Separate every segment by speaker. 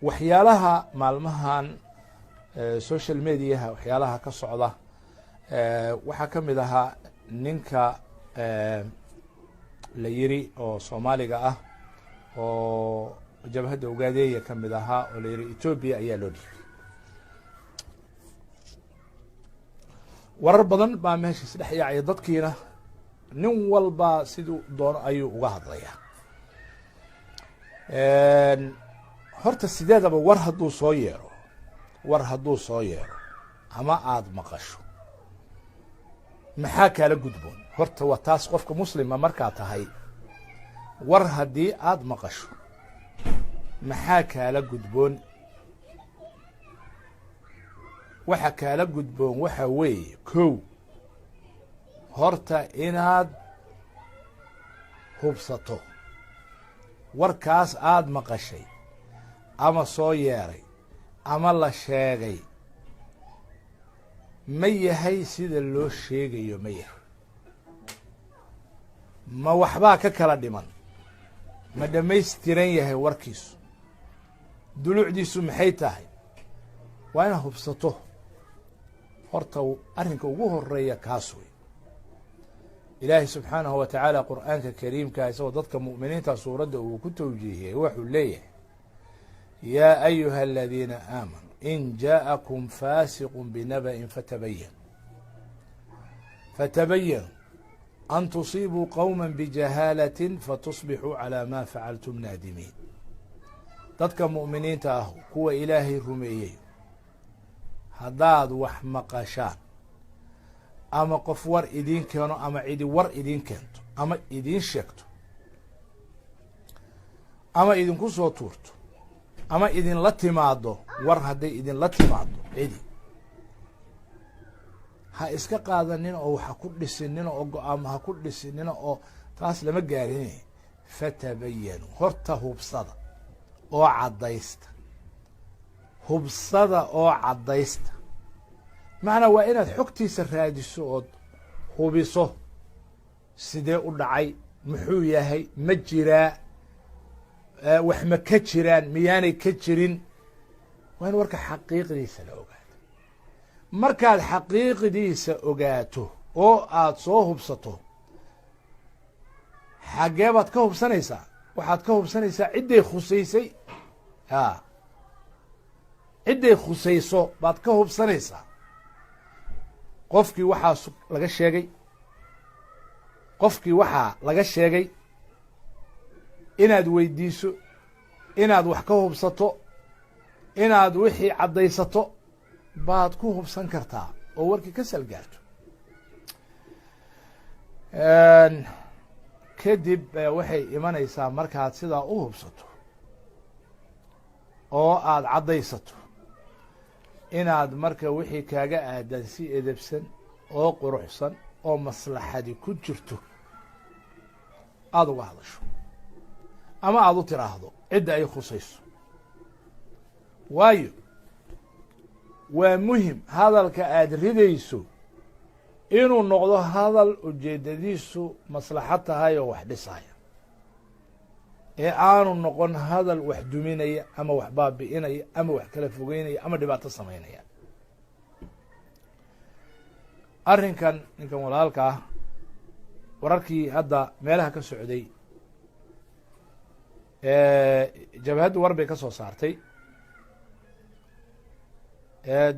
Speaker 1: waxyaalaha maalmahan social mediaha waxyaalaha ka socda waxaa ka mid ahaa ninka la yiri oo Soomaaliga ah oo jabhadda Ugaadeeya ka mid ahaa oo la yiri Ethiopia ayaa loo dhigay. warar badan baa meesha saddex yaacay dadkiina nin walba sidoo doon ayuu uga hadlayaa. horta sideedaba war hadduu soo yeero ama aad maqasho maxaa kala gudboon? horta waa taas qofka muslima markaa tahay war haddii aad maqasho maxaa kala gudboon? waxa kala gudboon waxa weeye kow horta inaad hubsato warkaas aad maqashay ama soo yeeray ama la sheegay ma yahay sida loo sheegayo ma yahay, ma waxbaa ka kala dhiman, ma dhammaystiran yahay warkiisu, dulucdiisu maxay tahay? waa inaad hubsato. horta arrinka ugu horeeya kaas wey. ilaahay subxaanahu wa tacaala qur'aanka kariimka isagoo dadka mu'miniinta suuradda uu ku tawjiihiyey wuxuu leeyahay yaa ayuha aladiina aamanuu in jaa'akum faasiqun binaba'in fatabayanu an tusiibuu qowma bijahaalatin fatusbixuu calaa maa facaltum naadimiin. dadka mu'miniinta ah kuwa ilaahay rumeeyey haddaad wax maqashaan ama qof war idiin keeno ama cidi war idiin keento ama idiin sheegto ama idinku soo tuurto ama idinla timaado war hadday idinla timaado cidi ha iska qaadanin oo waxa ku dhisinina oo go-aamo ha ku dhisinina oo taas lama gaarin. fatabayanu horta hubsada oo caddaysta. hubsada oo caddaysta macnaa waa inaad xogtiisa raadiso ood hubiso sidee u dhacay, muxuu yahay, ma jiraa, wax ma ka jiraan, miyaanay ka jirin. waa in warka xaqiiqdiisa la ogaato. markaad xaqiiqdiisa ogaato oo aad soo hubsato xaggee baad ka hubsanaysaa? waxaad ka hubsanaysaa cidday khusaysay. cidday khusayso baad ka hubsanaysaa. qofkii waxaa laga sheegay inaad weydiiso, inaad wax ka hubsato, inaad wixii caddaysato baad ku hubsan kartaa oo warkii ka salgaarto. kadib waxay imanaysaa markaad sidaa u hubsato oo aad caddaysato inaad marka wixii kaaga aadan si edebsan oo quruxsan oo maslaxadi ku jirto aada uga hadasho ama aada u tiraahdo cidda ay khusayso. waayo waa muhim hadalka aada ridayso inuu noqdo hadal ujeedadiisu maslaxad tahay oo wax dhisaya, ee aanu noqon hadal wax duminaya ama wax baabi'inaya ama wax kala fogeynaya ama dhibaato samaynaya. arrinkan ninkan walaalka ah wararkii hadda meelaha ka socday jabhaddu war bay ka soo saartay,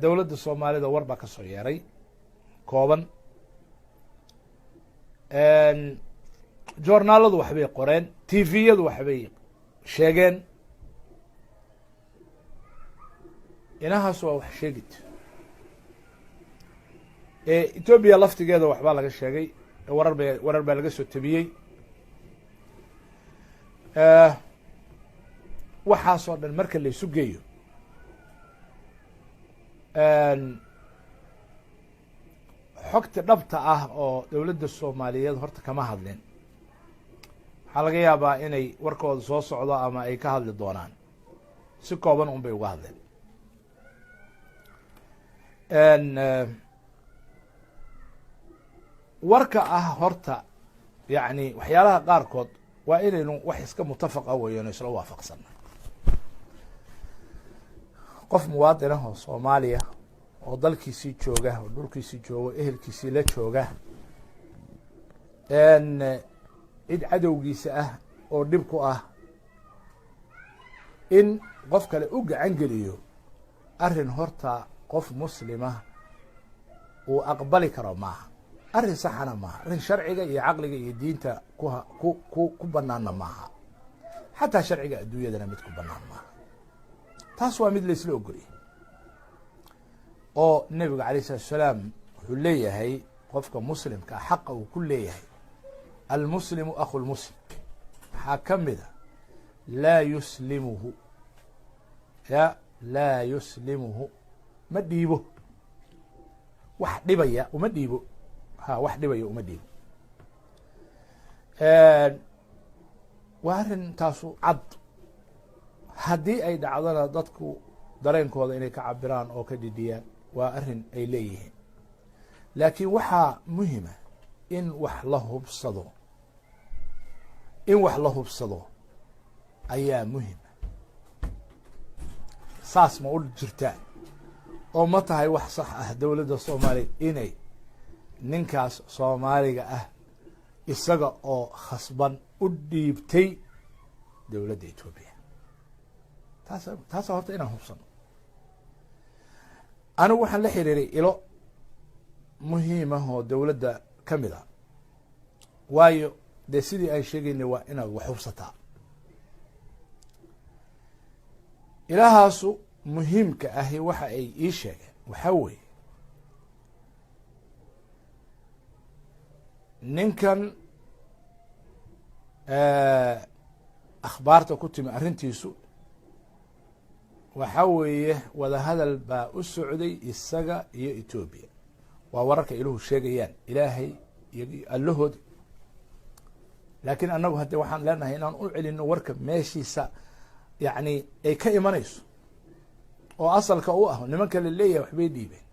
Speaker 1: dowladda soomaalida war baa ka soo yeeray kooban, joornaaladu waxbay qoreen, tviyadu waxbay sheegeen. inahaas waa wax sheegid. etoobiya laftigeeda waxbaa laga sheegay, warar baa laga soo tabiyey. waxaasoo dhan marka la isu geeyo xogta dhabta ah oo dowladda soomaaliyeed horta kama hadlin. waxaa laga yaabaa inay warkooda soo socdo ama ay ka hadli doonaan, si kooban un bay uga hadleen. warka ah horta yani waxyaalaha qaarkood waa inaynu wax iska mutafaqa weeyano isla waafaqsana. qof muwaadin ah oo Soomaaliya oo dalkiisii jooga oo dhulkiisii jooga ehelkiisii la jooga cid cadowgiisa ah oo dhib ku ah in qof kale u gacan geliyo arrin horta qof muslima uu aqbali karo maaha, arrin saxana maaha, arrin sharciga iyo caqliga iyo diinta ku banaanna maaha, xataa sharciga adduunyadana mid ku banaan maaha. taas waa mid laysla ogolyahay oo nebiga calayh salatu wasalaam wuxuu leeyahay qofka muslimka ah xaqa uu ku leeyahay almuslimu akhu lmuslim waxaa ka mid a laa yuslimuhu ma dhiibo wax dhibaya uma dhiibo wax dhibaya uma dhiibo. waa arrin taasu cad, haddii ay dhacdona dadku dareenkooda inay ka cabiraan oo ka dhidhiyaan waa arrin ay leeyihiin, laakiin waxaa muhima in wax la hubsado ayaa muhima. saas ma u jirtaan oo ma tahay wax sax ah dowladda Soomaaliya inay ninkaas Soomaaliga ah isaga oo khasban u dhiibtay dowladda Ethiopia? taasa horta inaan hubsano. anigu waxaan la xiriiray ilo muhiim ah oo dowladda ka mid a, waayo dee sidii aan sheegaynay waa inaad wax hubsataa. ilahaasu muhiimka ahi waxa ay ii sheegeen waxaa weeye ninkan akhbaarta ku timi arrintiisu waxaa weeye wadahadal baa u socday isaga iyo Ethiopia. waa wararka iluhu sheegayaan ilaahay iyo allahood, laakiin annagu hadde waxaan leenahay inaan u celino warka meeshiisa yani ay ka imanayso oo asalka u ah. nimanka la leeyahay waxbay dhiibeen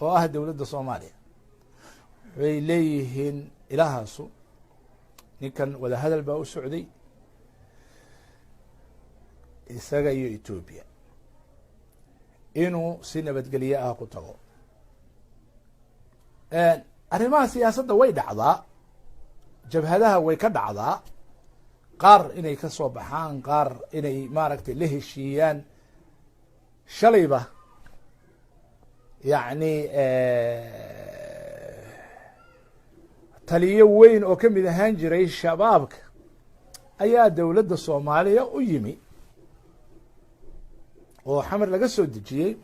Speaker 1: oo ah dowladda Soomaaliya, waxay leeyihiin ilahaasu ninkan wadahadal baa u socday isaga iyo Ethiopia inuu si nabadgelye ah ku tago. arrimaha siyaasadda way dhacdaa, jabhadaha way ka dhacdaa, qaar inay ka soo baxaan, qaar inay maaragtay la heshiiyaan. shalayba yani taliyo weyn oo ka mid ahaan jiray shabaabka ayaa dowladda Soomaaliya u yimi oo xamar laga soo dejiyey,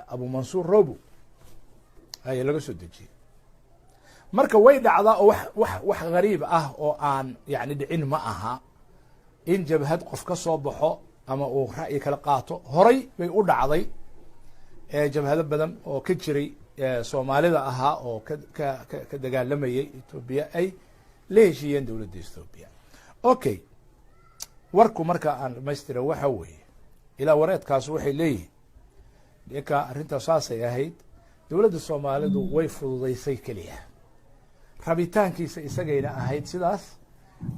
Speaker 1: abu mansuur robo ayaa laga soo dejiyey. marka way dhacdaa oo wax gariib ah oo aan yani dhicin ma aha in jabhad qof ka soo baxo ama uu ra'yi kala qaato. horay bay u dhacday jabhado badan oo ka jiray Soomaalida ahaa oo ka dagaalamayay Ethiopia ay la heshiiyeen dowladda Ethiopia. okay, warku marka aan dhamaystira waxa weeye ilaa wareedkaas waxay leeyihiin ninka arrinta saasay ahayd, dowladda Soomaalidu way fududaysay keliya, rabitaankiisa isagayna ahayd sidaas,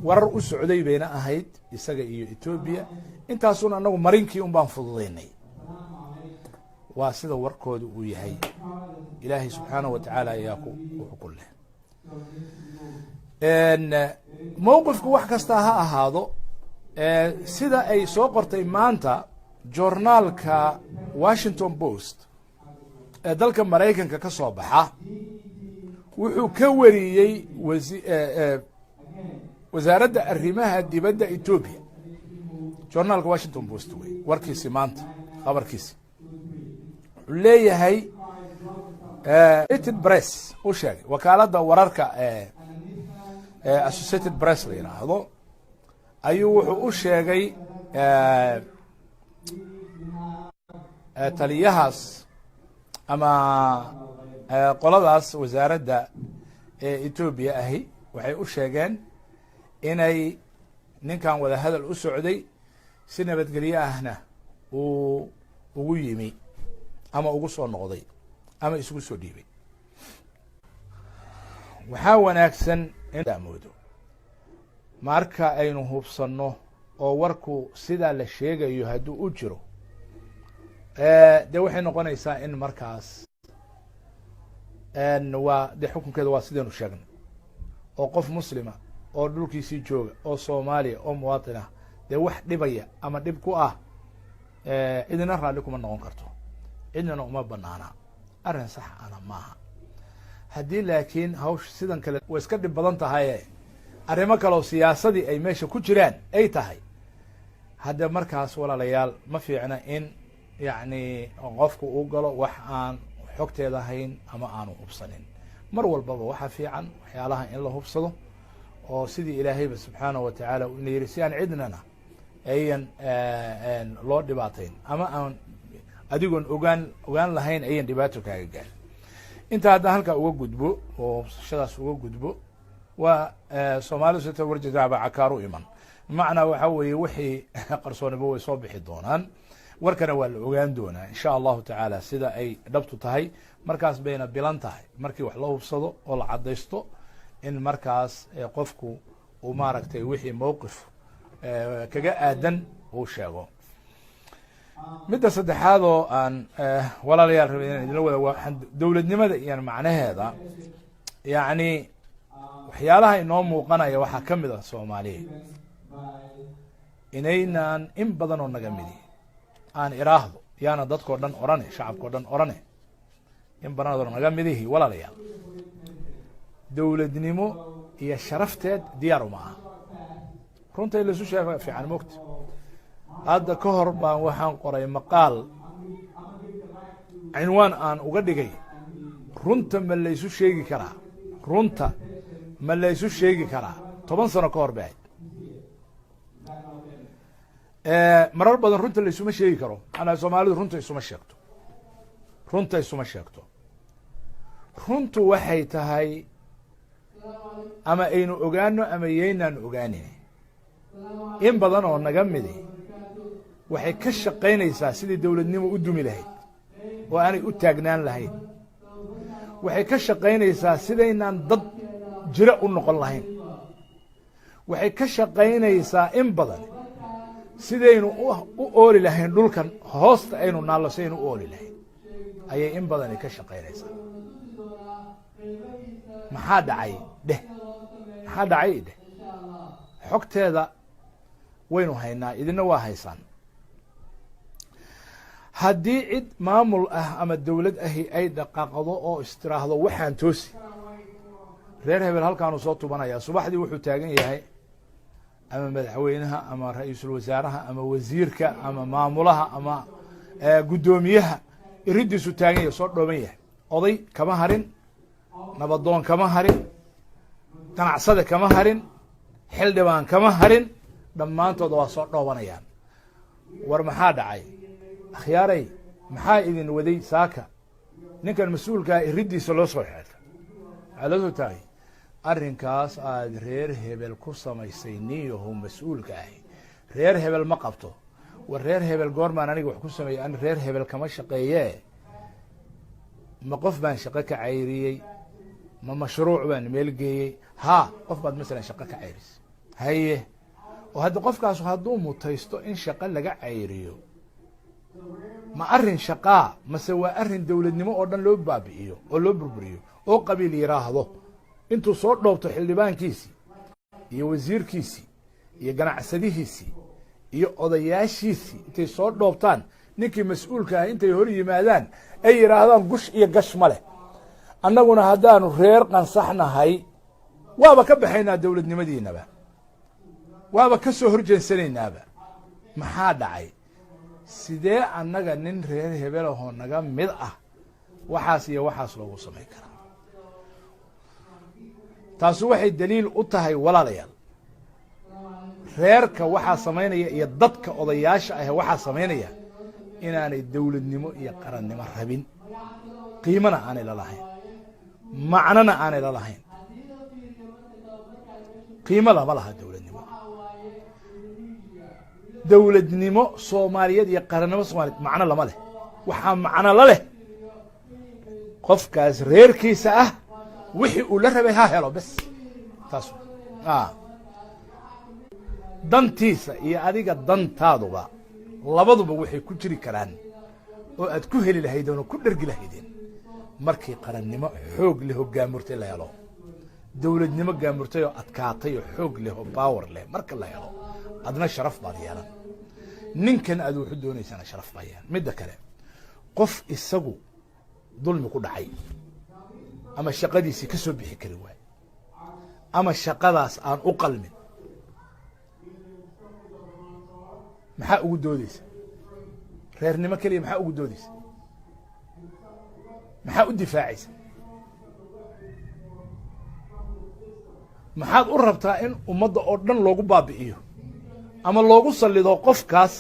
Speaker 1: warar u socday bayna ahayd isaga iyo Ethiopia. intaasuna anagu marinkii un baan fududaynay. waa sida warkooda uu yahay. ilaahay subxaanahu wa tacaala ayaa ku leh. mowqifku wax kasta ha ahaado, sida ay soo qortay maanta joornaalka Washington Post ee dalka Maraykanka ka soo baxa, wuxuu ka wariyey wasaaradda arrimaha dibadda Ethiopia. joornaalka Washington Post wey warkiisi maanta, khabarkiisi wuxuu leeyahay Associated Press u sheegay, wakaaladda wararka Associated Press la yidhaahdo, ayuu wuxuu u sheegay taliyahaas ama qoladaas wasaaradda Ethiopia ahi waxay u sheegeen inay ninkan wadahadal u socday si nabadgelye ahna uu ugu yimi ama ugu soo noqday ama isugu soo dhiibay. waxaa wanaagsan in moodo marka aynu hubsanno oo warku sidaa la sheegayo hadduu u jiro dee waxay noqonaysaa in markaas waa dee xukunkeeda waa sidaynu sheegnay oo qof muslima oo dhulkiisii jooga oo soomaaliya oo muwaatin ah dee wax dhibaya ama dhib ku ah cidina raalli kuma noqon karto, cidnana uma banaana, arrin sax ana maaha. haddii laakiin hawsha sidan kale way iska dhib badan tahaye arrimo kaleoo siyaasadii ay meesha ku jiraan ay tahay, hadde markaas walaalayaal ma fiicna in yacni qofku uu galo wax aan xogteeda ahayn ama aanu hubsanin. mar walbaba waxaa fiican waxyaalaha in la hubsado oo sidii ilaahayba subxaanahu wa tacaala ina yidhi si aan cidnana ayan loo dhibaatayn ama aan adigoon ogaan lahayn ayan dhibaato kaaga gaari. intaa haddaan halkaa uga gudbo oo hubsashadaas uga gudbo, waa soomaalidu sita warjadaaba cakaaru iman, bimacnaa waxaa weeye wixii qarsooniba way soo bixi doonaan, warkana waa la ogaan doonaa insha allahu tacaala sida ay dhabtu tahay. markaas bayna bilan tahay markii wax loo hubsado oo la caddaysto in markaas qofku uu maaragtay wixii mowqif kaga aadan uu sheego. midda saddexaad oo aan walaalayaal rabay inaan idinla wada waa dowladnimada iyo macnaheeda. yacni waxyaalaha inoo muuqanaya waxaa ka mid ah soomaaliya inaynaan in badan oo naga midi aan iraahdo yaana dadkao dhan orane, shacabkao dhan orane, in badan oo naga midihi walaalayaal dowladnimo iyo sharafteed diyaar uma aha. runta in laisu sheega fiican mogta. hadda ka hor baan waxaan qoray maqaal cinwaan aan uga dhigay runta ma laysu sheegi karaa, runta ma laysu sheegi karaa. 10 sano ka hor bay ahayd. marar badan runta laysuma sheegi karo, anaa soomaalidu runta isuma sheegto, runta isuma sheegto. runtu waxay tahay ama aynu ogaano ama yaynaan ogaanin. in badan oo naga midi waxay ka shaqaynaysaa sidii dowladnimo u dumi lahayd oo aanay u taagnaan lahayn. waxay ka shaqaynaysaa sidaynaan dad jira u noqon lahayn. waxay ka shaqaynaysaa in badan sidaynu u ooli lahayn dhulkan hoosta aynu naallo sidaynu u ooli lahayn ayay in badani ka shaqaynaysaa. maxaa dhacay dheh, maxaa dhacay dheh. xogteeda waynu haynaa, idina waa haysaan. haddii cid maamul ah ama dowlad ahi ay dhaqaaqdo oo istiraahdo waxaan toosi, reer hebel halkaanu soo tubanayaa, subaxdii wuxuu taagan yahay ama madaxweynaha ama ra-iisul wasaaraha ama wasiirka ama maamulaha ama guddoomiyaha iridiisu taagan yahay, soo dhooban yahay. oday kama harin, nabadoon kama harin, ganacsade kama harin, xildhibaan kama harin, dhammaantooda waa soo dhoobanayaan. war maxaa dhacay akhyaaray, maxaa idin waday saaka ninkan mas-uulkaa iridiisa loo soo xeelta? waxaa loo soo taagay arrinkaas aad reer hebel ku samaysay niyahu mas-uulka ahi reer hebel ma qabto. war reer hebel goormaan aniga wax ku sameeyey? an reer hebel kama shaqeeye. ma qof baan shaqo ka cayriyey? ma mashruuc baan meelgeeyey? ha, qof baad masalan shaqo ka cayrisay. haye, oo hadda qofkaas hadduu mutaysto in shaqo laga cayriyo, ma arrin shaqaa mase waa arrin dowladnimo oo dhan loo baabi'iyo oo loo burburiyo oo qabiil yiraahdo intuu soo dhoobto xildhibaankiisii iyo wasiirkiisii iyo ganacsadihiisii iyo odayaashiisii intay soo dhoobtaan ninkii mas-uulka ah intay hor yimaadaan ay yidhaahdaan gush iyo gash ma leh, annaguna haddaanu reer qansaxnahay waaba ka baxaynaa dowladnimadiinaba, waaba ka soo horjeensanaynaaba. maxaa dhacay? sidee annaga nin reer hebelahoo naga mid ah waxaas iyo waxaas loogu samayn karaa? taasu waxay daliil u tahay walaalayaal, reerka waxaa samaynaya iyo dadka odayaasha ah waxaa samaynaya inaanay dowladnimo iyo qarannimo rabin, qiimana aanay la lahayn, macnona aanay la lahayn. qiimo lama laha dowladnimo. dowladnimo soomaaliyeed iyo qarannimo soomaliyeed macno lama leh. waxaa macno la leh qofkaas reerkiisa ah wixii uu la rabay ha helo bes. taas dantiisa iyo adiga dantaaduba labaduba waxay ku jiri karaan oo aad ku heli lahaydeen oo ku dhergi lahaydeen markii qarannimo xoog leh oo gaamurtay la helo dowladnimo gaamurtay oo adkaatay oo xoog leh oo power leh marka la helo adna sharaf baad yeelan ninkan aad wuxuu doonaysana sharaf baa yeelan midda kale qof isagu dulmi ku dhacay ama shaqadiisii ka soo bixi kari waay ama shaqadaas aan u qalmin maxaa ugu doodaysa reernimo keliya maxaa ugu doodaysa maxaa u difaacaysa maxaad u rabtaa in ummadda oo dhan loogu baabi'iyo ama loogu sallido qofkaas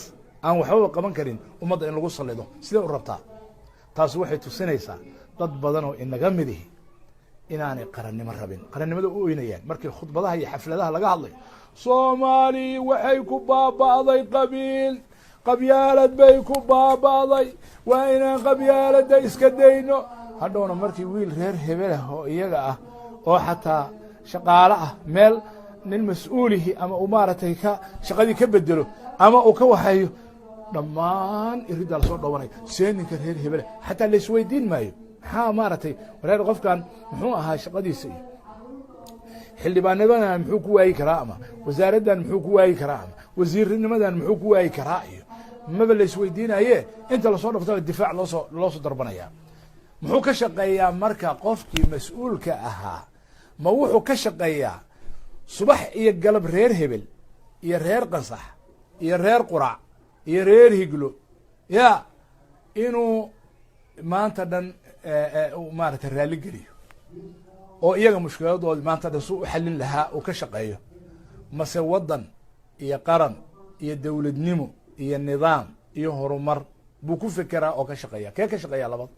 Speaker 1: aan waxbaba qaban karin ummadda in lagu sallido sidee u rabtaa taas waxay tusinaysaa dad badan oo inaga midihi inaanay qarannimo rabin qarannimada u oynayaan markii khudbadaha iyo xafladaha laga hadlayo soomaali waxay ku baaba'day qabyaalad bay ku baaba'day waa inaan qabyaaladda iska dayno hadhowna markii wiil reer hebelah oo iyaga ah oo xataa shaqaale ah meel nin mas-uulihi ama uu maaragtay shaqadii ka bedelo ama uu ka waxayo dhammaan iriddaa lasoo dhowanayo see ninka reer hebela xataa laisweydiin maayo maxaa maaragtay wareer qofkan muxuu ahaa shaqadiisa iyo xildhibaannimadan muxuu ku waayi karaa ama wasaaraddan muxuu ku waayi karaa ama wasiirnimadan muxuu ku waayi karaa iyo maba laisweydiinaye inta lasoo dhaftaba difaac loosoo darbanayaa muxuu ka shaqeeyaa marka qofkii mas-uulka ahaa ma wuxuu ka shaqeeyaa subax iyo galab reer hebel iyo reer qansax iyo reer qurac iyo reer higlo ya inuu maanta dhan maaragtay raalli geliyo oo iyaga mushkiladoodi maanta dhan su u xallin lahaa uu ka shaqeeyo mase waddan iyo qaran iyo dowladnimo iyo nidaam iyo horumar buu ku fekeraa oo ka shaqeeya kee ka shaqeeyaa labada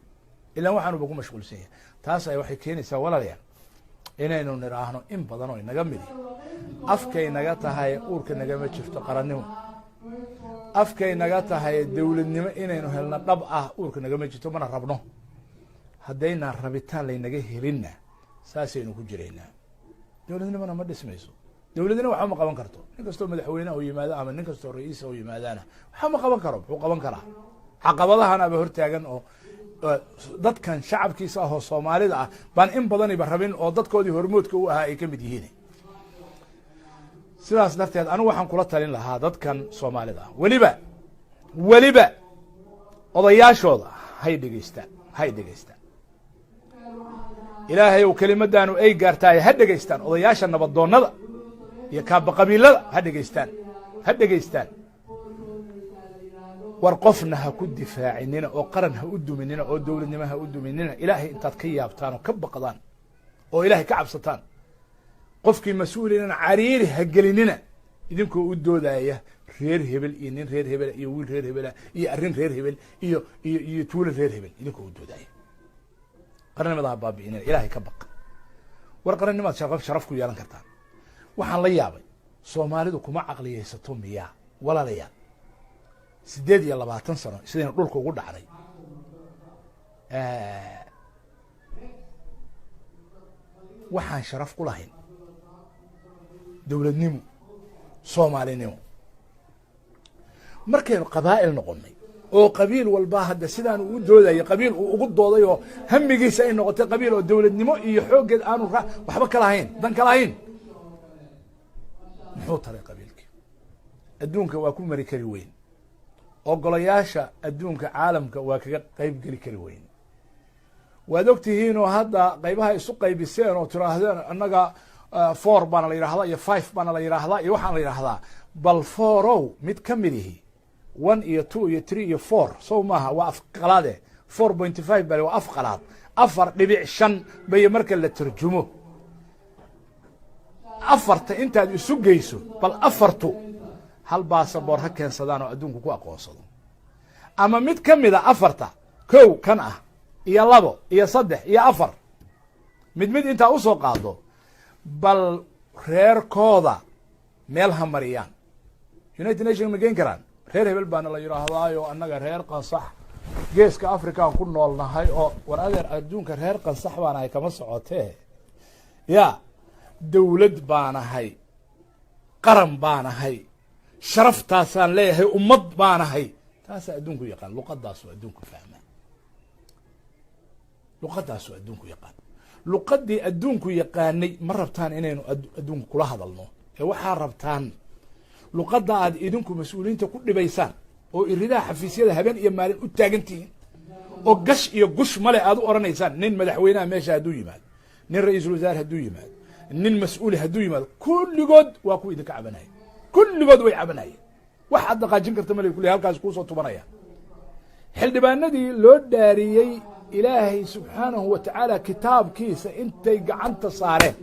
Speaker 1: ilaan waxaanuba ku mashquulsan yahay taas ay waxay keenaysaa walaalayaal inaynu nidhaahno in badan oo inaga midi afkay naga tahay uurka nagama jirto qarannimo afkay naga tahay dowladnimo inaynu helno dhab ah uurka nagama jirto mana rabno haddaynaan rabitaan laynaga helinna saasaynu ku jiraynaa dowladnimona ma dhismayso dowladnina waxba ma qaban karto nin kastoo madaxweyneha u yimaado ama nin kastoo ra-iisa u yimaadaana waxba ma qaban karo muxuu qaban karaa caqabadahan aba hortaagan oo dadkan shacabkiisa ah oo soomaalida ah baan in badaniba rabin oo dadkoodii hormoodka u ahaa ay ka mid yihiin sidaas darteed anigu waxaan kula talin lahaa dadkan soomaalida ah weliba odayaashooda hay dhegaystaan ilaahay ou kelimadaanu ay gaartaay ha dhegaystaan odayaasha nabadoonnada iyo kaaba qabiilada ha dhegaystaan war qofna ha ku difaacinina oo qaran ha u duminina oo dowladnimo ha u duminina ilaahay intaad ka yaabtaan oo ka baqdaan oo ilaahay ka cabsataan qofkii mas-uulinana cariiri ha gelinina idinkoo u doodaya reer hebel iyo nin reer hebela iyo wiil reer hebela iyo arrin reer hebel iyo tuulo reer hebel idinkoo u doodaya qarannimada ha baabi'inina ilaahay ka baq war qarannimaad sharaf ku yeelan kartaan waxaan la yaabay soomaalidu kuma caqliyaysato miyaa walaalayaal 8 sano sidayna dhulka ugu dhacday waxaan sharaf ku lahayn dowladnimo soomaalinimo markaynu qabaa'il noqonnay oo qabiil walba hadda sidaan uu doodayo qabiil uu ugu dooday oo hamigiisa ay noqotay qabiil oo dowladnimo iyo xooggeed aanu waxba ka lahayn dan ka lahayn muxuu taray qabiilkii adduunka waa ku mari kari weyn ogolayaasha adduunka caalamka waa kaga qayb geli kari weyn waad ogtihiinoo hadda qaybaha isu qaybiseen oo tiraahdeen annaga 4 baana la yidhaahdaa iyo 5 baana la yidhaahdaa iyo waxaan la yidhaahdaa bal 4ow mid ka mid ihi 1 iyo 2 iyo 3 iyo 4 sow maaha waa afqalaade 4.5 bale waa afqalaad 4.5 bay marka la tarjumo afarta intaad isu geyso bal afartu hal baasaboor ha keensadaan oo adduunku ku aqoonsado ama mid ka mida afarta kow kan ah iyo 2 iyo 3 iyo 4 mid intaa usoo qaado bal reerkooda meel ha mariyaan united nation ma geen karaan reer hebel baana la yidhaahdaayo annaga reer qansax geeska afrikaan ku noolnahay oo war adeer adduunka reer qansax baanahay kama socotee ya dowlad baanahay qaran baanahay sharaftaasaan leeyahay ummad baanahay تاسا أدونكو يقان لقداسو أدونكو فهما لقداسو أدونكو يقان لقدي أدونكو يقاني ما ربطان إنينو أدونكو كلا هذا النو وحا ربطان لقدا أد إدونكو مسؤولين تكون بيسان oo iridaa xafiisyada habeen iyo maalin u taagantiin oo gash iyo gush male aad u oranaysaan nin madaxweynaha meesha haduu yimaado nin ra'iisul wasaar haduu yimaado nin mas'uul haduu yimaado kulligood waa ku idinka cabanay kulligood way cabanay wax aad dhaqaajin karta male kulli halkaas ku soo tubanaya xildhibaanadii loo dhaariyay ilaahay subhanahu wa ta'ala kitaabkiisa intay gacanta saareen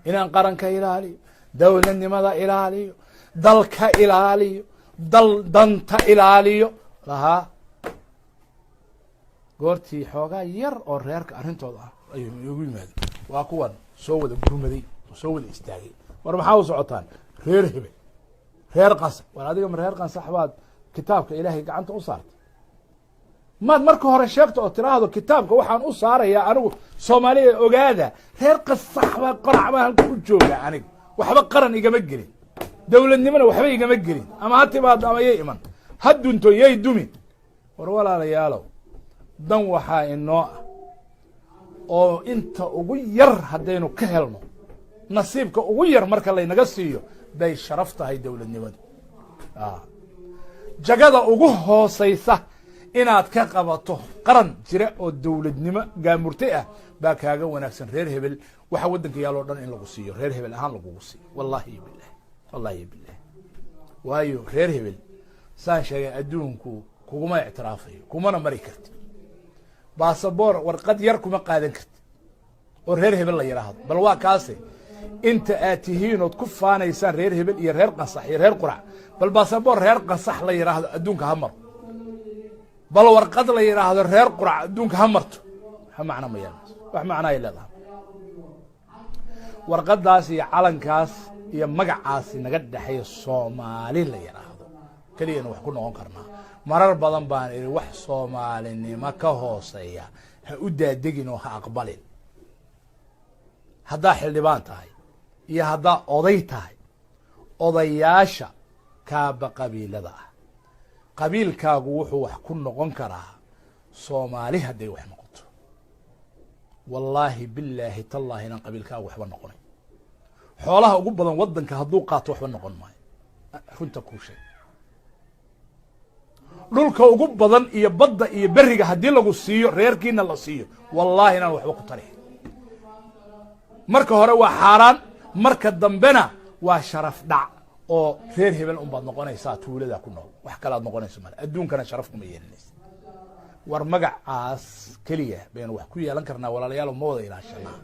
Speaker 1: inaan qaranka ilaaliyo dawladnimada ilaaliyo dalka ilaaliyo dal danta ilaaliyo lahaa goortii xoogaa yar oo reerka arrintooda ah ayuu ugu yimaado waa kuwan soo wada gurmaday soo wada istaagay war maxaa u socotaan reer hebel reer qas war adiga reer qas saxbaad kitaabka ilaahay gacanta u saartay maad marka hore sheegto oo tiraahdo kitaabka waxaan u saarayaa anigu Soomaaliya ogaada reer qas saxba qarac baan ku joogaa aniga waxba qaran igama gelin dawladnimada waxba igama gelin ama hatibaad ama yey iman hadunto yey dumi war walaalayaalow dan waxaa inoo ah oo inta ugu yar haddaynu ka helno nasiibka ugu yar marka laynaga siiyo bay sharaf tahay dawladnimada jagada ugu hooseysa inaad ka qabato qaran jira oo dawladnimo gaamurtay ah baa kaaga wanaagsan reer hebel waxa wadanka yaaloo dhan in lagu siiyo reer hebel ahaan lagu siiyo wallahi billahi wallahi billahi waayo reer hebel saan sheegay adduunku kuguma ictiraafayo kumana mari karti baasaboor warqad yar kuma qaadan karti oo reer hebel la yiraahdo bal waa kaase inta aad tihiin oo ku faanaysaan reer hebel iyo reer qasax iyo reer qurac bal baasaboor reer qasax la yiraahdo adduunka ha maro bal warqad la yiraahdo reer qurac adduunka ha marto ha macna ma yeelan wax macna ay leedahay warqadaas iyo calankaas iyo magacaasi naga dhaxay Soomaali la yiraahdo kaliya wax ku noqon karnaa marar badan baan iri wax Soomaalinimo ka hooseeya ha u daadegin oo ha aqbalin hadda xildhibaan tahay iyo hadda oday tahay odayaasha kaaba qabiilada ah qabiilkaagu wuxuu wax ku noqon karaa Soomaali haday wax noqoto wallahi billahi tallahi inaan qabiilkaagu waxba noqonay xoolaha ugu badan wadanka hadduu qaato waxba noqon maayo runta ku sheeg dhulka ugu badan iyo badda iyo bariga haddii lagu siiyo reerkiina la siiyo wallahi inaan waxba ku tarin marka hore waa xaaraan marka dambena waa sharaf dhac oo reer hebel un baad noqonaysaa tuulada ku nool wax kale aad noqonayso mal adduunkana sharaf kuma yeelanaysa war magacaas kaliya baynu wax ku yeelan karnaa walaalayaal ma wada ilaashanaa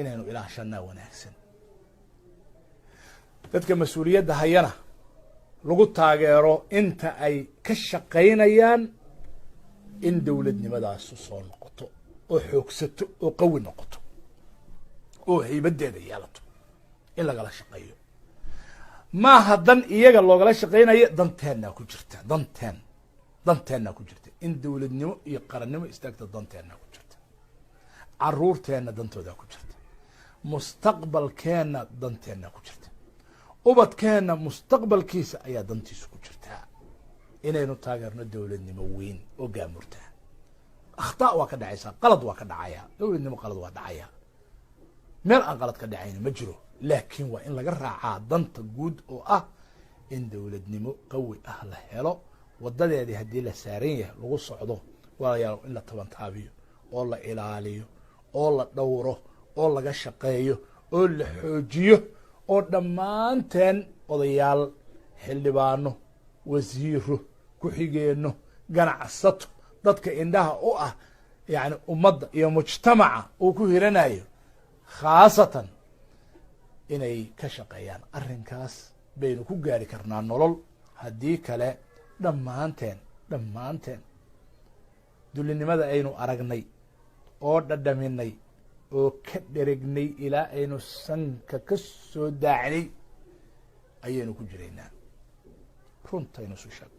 Speaker 1: inaynu ilaashanaa wanaagsan dadka mas'uuliyadda hayana lagu taageero inta ay ka shaqaynayaan in dawladnimadaas soo noqoto oo xoogsato oo qawi noqoto oo haybadeeda yeelato in laga la shaqeeyo ma hadan iyaga loogala shaqeynayo danteena ku jirta danteena ku jirta in dawladnimo iyo qarannimo istaagta danteena ku jirta caruurteena dantooda ku jirta mustaqbalkeena danteena ku jirta ubadkeena mustaqbalkiisa ayaa dantiisu ku jirta inaynu taageerno dawladnimo weyn oo gaamurta akhtaa waa ka dhacaysa qalad waa ka dhacaya dawladnimo qalad waa dhacaya meel aan qalad ka dhacayna ma jiro laakiin waa in laga raacaa danta guud oo ah in dawladnimo qawi ah la helo wadadeedii haddii la saaran yahay lagu socdo walaalayaal in la tabantaabiyo oo la ilaaliyo oo la dhowro oo laga shaqeeyo oo la xoojiyo oo dhammaanteen odayaal xildhibaano wasiiro ku xigeeno ganacsato dadka indhaha u ah yani ummadda iyo mujtamaca uu ku hiranayo khaasatan inay ka shaqeeyaan arrinkaas baynu ku gaari karnaa nolol haddii kale dhammaanteen dulinimada aynu aragnay oo dhadhaminay oo ka dheregnay ilaa aynu sanka ka soo daacnay ayaynu ku jiraynaa runtaynu isu sheeg